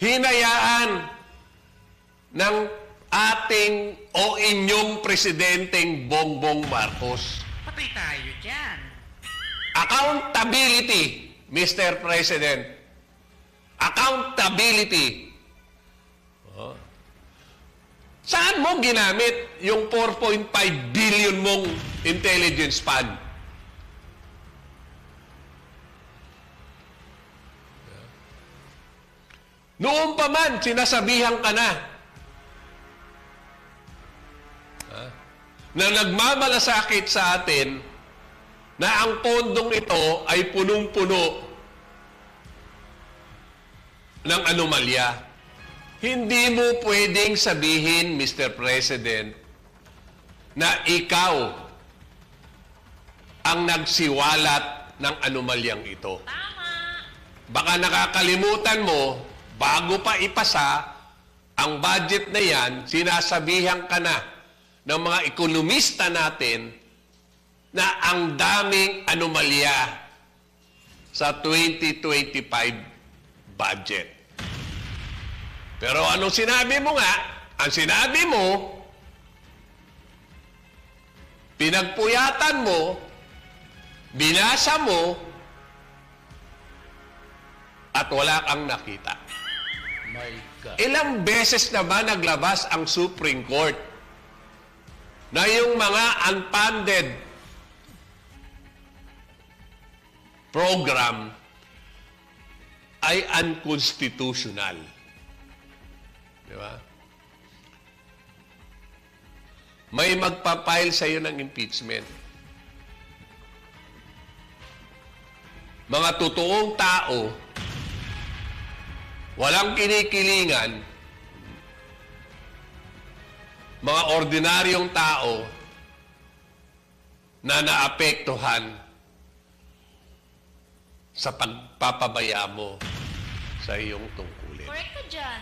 hinayaan ng ating o inyong presidenteng Bongbong Marcos. Patay tayo dyan. Accountability, Mr. President. Accountability. Oh. Saan mo ginamit yung 4.5 billion mong intelligence fund? Noon pa man, sinasabihan ka na na nagmamalasakit sa atin na ang pondong ito ay punong-puno ng anomalya. Hindi mo pwedeng sabihin, Mr. President, na ikaw ang nagsiwalat ng anomalyang ito. Tama. Baka nakakalimutan mo, bago pa ipasa ang budget na yan, sinasabihan ka na ng mga ekonomista natin na ang daming anomalya sa 2025 budget. Pero anong sinabi mo nga? Ang sinabi mo, pinagpuyatan mo, binasa mo, at wala kang nakita. My God. Ilang beses na ba naglabas ang Supreme Court na yung mga unfunded program ay unconstitutional? Di ba? May magpapile sa iyo ng impeachment. Mga totoong tao, walang kinikilingan, mga ordinaryong tao na naapektuhan sa pagpapabaya mo sa iyong tungkulin. Correct ka dyan.